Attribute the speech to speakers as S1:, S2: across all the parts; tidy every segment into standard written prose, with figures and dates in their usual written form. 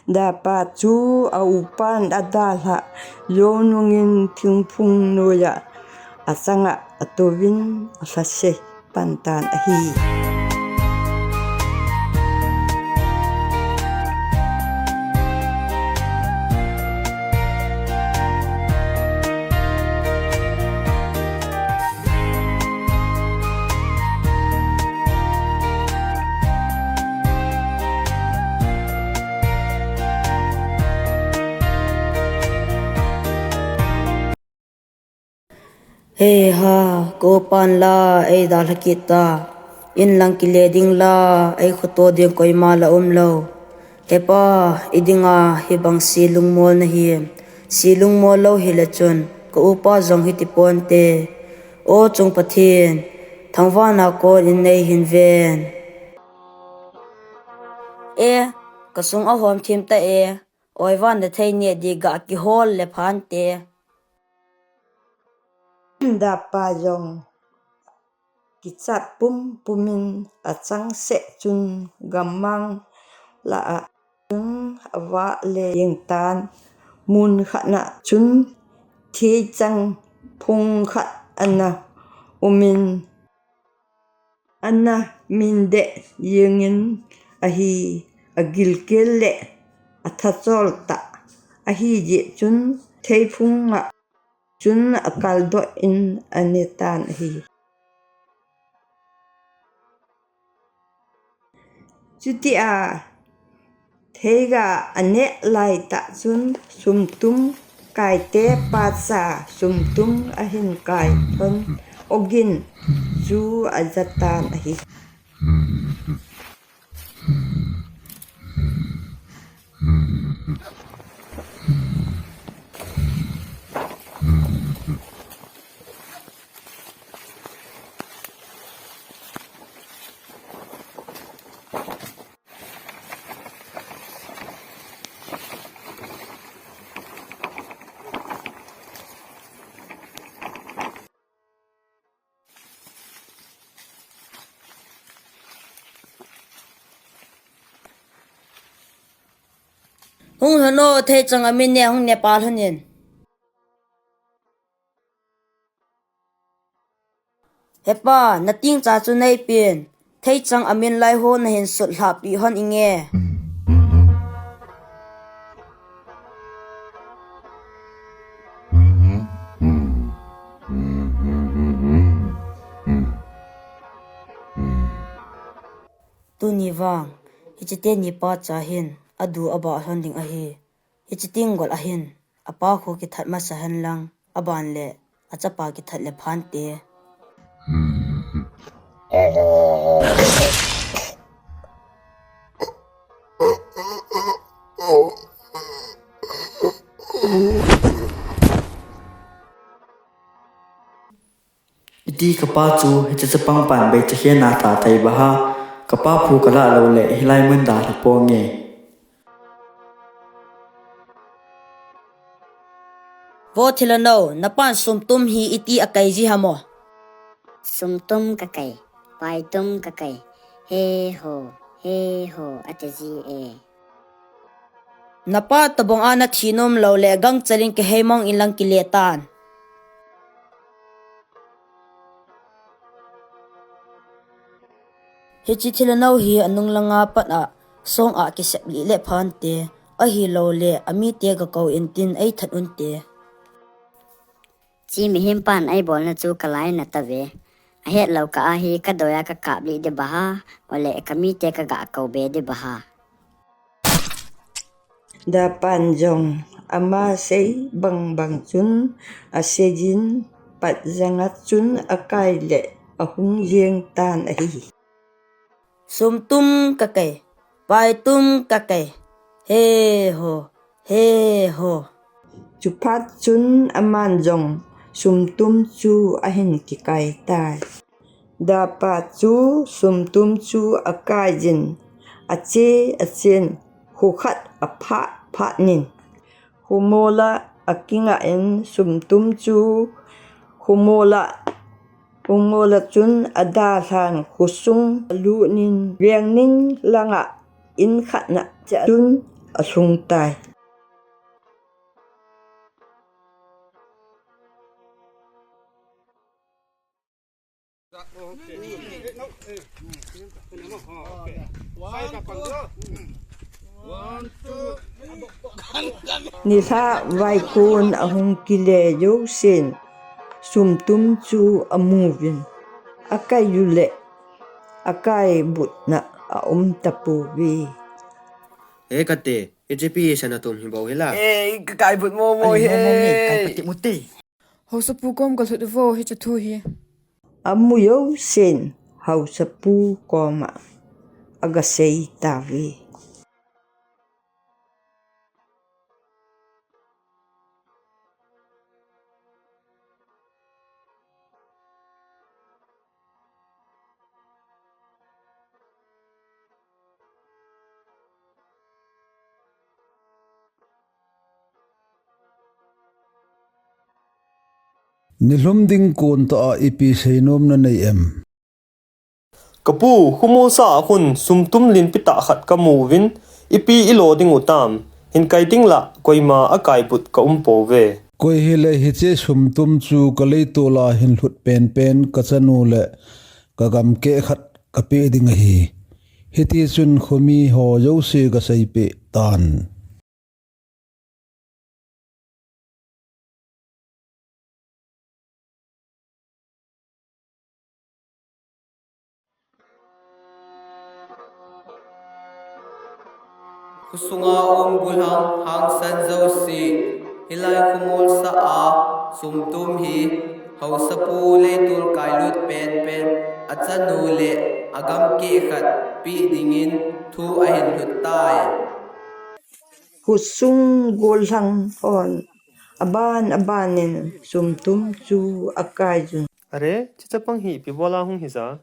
S1: dapat chu a upan adala yonungin thingphung noya asanga atovin asase pantan ahi.
S2: Hey ha, ko pan la ay dal kita. In lang kileding la ay kuto din ko'y mala umlaw. Hepa, idinga hibang silong mol na hiyem. Silong molaw hilachon, kaupa zong hitiponte. O chung patin, thangwana ko inay hinven. Kasung ahom tim ta oivan na tay niya di ga akihol le pante.
S1: Dapat yung kitsat pumin atsang se chun gamang la chun awa le yung tan mun khana chun thi chang phung khat anna umin anna minde yengin ahi agilkel le athachol ta ahi je chun thei phung nga chun akaldo in anetan hi chuti a theiga ane lai ta chun sumtum kai te pasa sumtum ahin kai thon ogin chu ajatan hi
S2: Hung hano thay chang amin niya hung Nepal hanin. Hepa, nating cha chunay pin. Thay chang amin lai ho na hin sut lap li hon inge. Tu ni wang, hichite ni pa cha hin. Adu aba hon ding ahi. Hichiting gol ahin. Apa ko kithat masahan lang. Aban le. Achapa kithat le phante.
S3: Di kapa chu hichapang pan be chhe na ta thai baha kapa phu kala lo le hilai mun da thapo nge.
S2: Vo thila no, napan sumtum hi iti akay ji hamo.
S4: Sumtum kakai, paitum kakai, he ho, ataji
S2: Napa tabong ana thinom lo le gang chaling ke hemong ilang kiletan. Hichi thila no hi anung langa pat a song a kisep li le phante a hi lo le ami te ga ko intin ai that unte.
S4: Chi mi him pan ai bol na chu kalai na tave. A het lau ka ahi ka doya ka kapli de baha, ole kami te ka ga kau be de baha.
S1: dapan jong ama sei bang chun asejin pat jangat chun akai le ahung yeng tan ahi
S2: Sumtum kakay, paitum kakay, he ho.
S1: chupat chun aman jong sumtum chu ahin kikai tai dapat chu sumtum chu akai jin achen hukhat apha nin humola akinga en sumtum chu humola chun ada than khusung lu nin riang ning langa in khatna chun asung tai. Ni tha vai kun ahung kile yo sin sum tum chu amuvin akai yule akai butna a tapu vi.
S5: Kate, HJP sana tum hibaw hila.
S3: Cái vượt mô mô
S2: Ai, mô mô nghe,
S3: cái
S2: cái
S3: bật tiệm một tỷ.
S6: Hầu sa pu kom kal thut vo hi cha thu hi.
S1: Amuyo sin hau sapu koma agasei tavi.
S7: Nilum ding kon ta ipi seinom na nei em.
S8: Kapu humo sa hun sumtum lin pita khat kamuvin ipi iloding utam hin kaiting la koima akai put ka umpo ve
S7: Koi hele hi che sum tum chu ka lei to la hin hlut pen pen ka chanu le ka gam ke khat ka pe ding hi hiti chun khomi ho yo se ka sei pe tan.
S5: Kusunga bulhang hang san zo si hilai kumul sa a sumtum hi hausa pu le tul kailut pen pen achanu le agam ki khat pi dingin thu ahin hutai.
S1: Husung golhang on abanin sum tum chu akai jun.
S8: are chichapang hi pibola hung hisa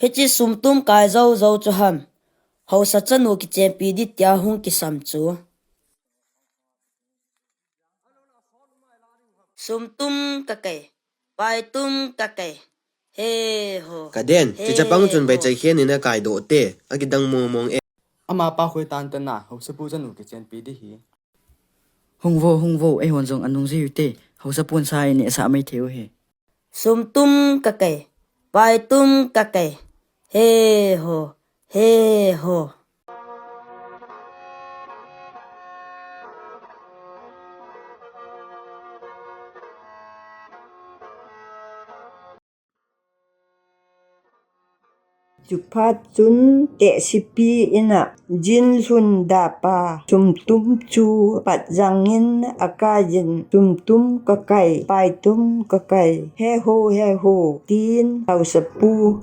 S2: Hichi sumtum kai zo zo chu ham. Hau sa chanu ki champi di tia hung ki sam chu. Sumtum ka kai. Pai tum ka kai. He ho.
S5: Kaden, chichapang chun bai chai khen ina kai do te agidang mo mong e.
S3: Ama pa khoi tan tan na hau sa pu chanu ke chen pi di hi.
S2: Hung vô ai hon jong anung ji te. Hau sa pun sai ni sa mai theu he. Sumtum ka kai. Pai tum ka kai. He ho. He ho.
S1: Chupat chun te sipi ina jin sun da pa sum tum chu pat jangin akajin sum tum kakai pai tum kakai he ho tin hau sapu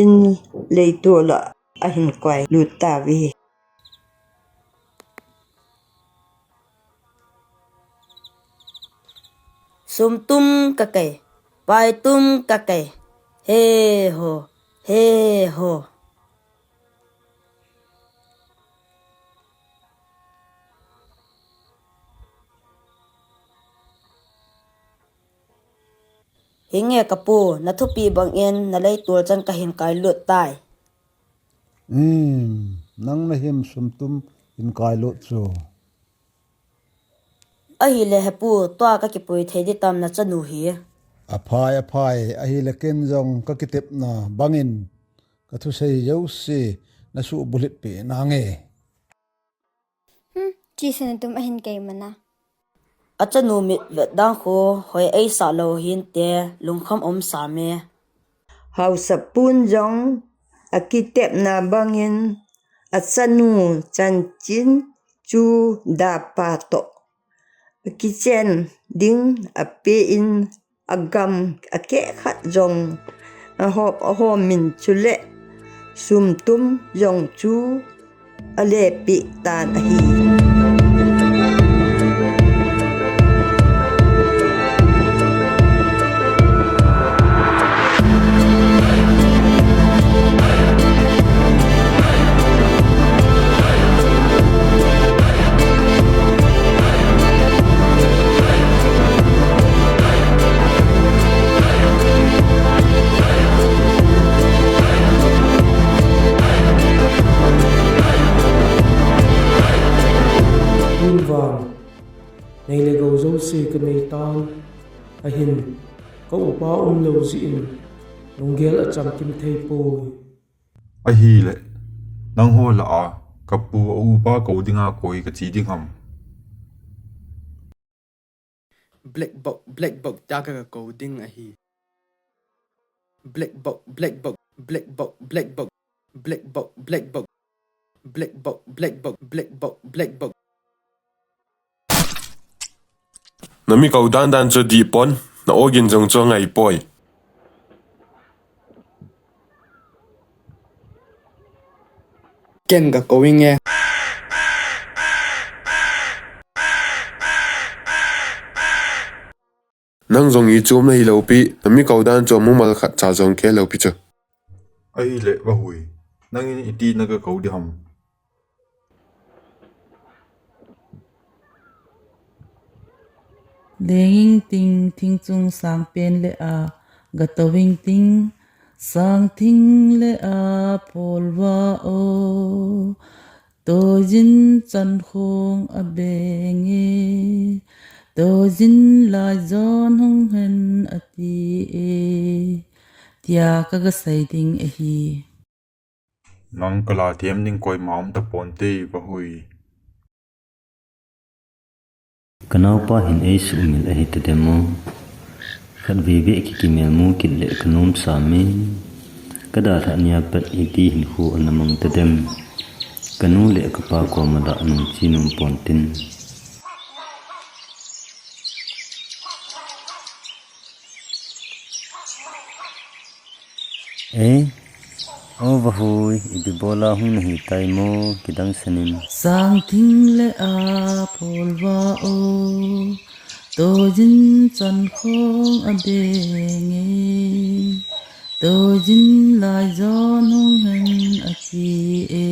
S1: in leitola ahin kwai lutavi.
S2: Sum tum kakai. Pai tum kakai. He ho. He ho. Hinge kapu na thupi bang in na lei tur chan ka hin kai lut tai.
S7: Nang na him sum tum in kai lo chu.
S2: Ahi le hepu toa ka ki pui thei di tam na chanu hi.
S7: Aphai ahi le ken jong ka kitep na bangin ka thu sei yo se na su bulit pe na nge.
S9: Chi sana tum ahin kay mana.
S2: Achanu mit vet dang kho hoi ai sa lo hin te lungkham sa me.
S1: Hau sapun jong akitep na bangin atsanu chanchin chu da pato. Kichen ding ape in agam ake khat jong aho min chule sum tum jong chu ale pi tan ahi.
S10: se ka nei tan a hin ka upa lo zi in lungel a cham kim thei po
S11: a hi le nang ho la a kapu u pa ko dinga koi ka chi ding ham
S5: black box ta ka ko ding a hi black box
S12: nami kau dan cho di pon na ogin jong cho ngai poi
S5: ken ka ko winge
S12: nang jong i chum na hi lo pi nami kau dan cho mu mal khat cha jong ke lo pi cho
S11: a hi le wa hui nang in iti na ka ko di ham
S13: Lenging ting ting chung sang pen le a gatawing ting sang ting le a polwa o to jin chan khong a benge to jin la zon hong hen a ti e tia ka ga sai ding e hi
S11: nang kala thiam ning koi maum ta pon te wa hui
S14: kanau pa hin ei su mil a hit demo khat vi ve ki kimel mu kit le kanum sami kada tha nia pat iti hin khu anamang te dem kanu le ka pa ko ma da nu chinum pontin over hui ibi bola hun hi tai mo kidang sanin
S13: sang ting le a polwa o to jin chan khong a benge to jin lai zon hong hen a ti e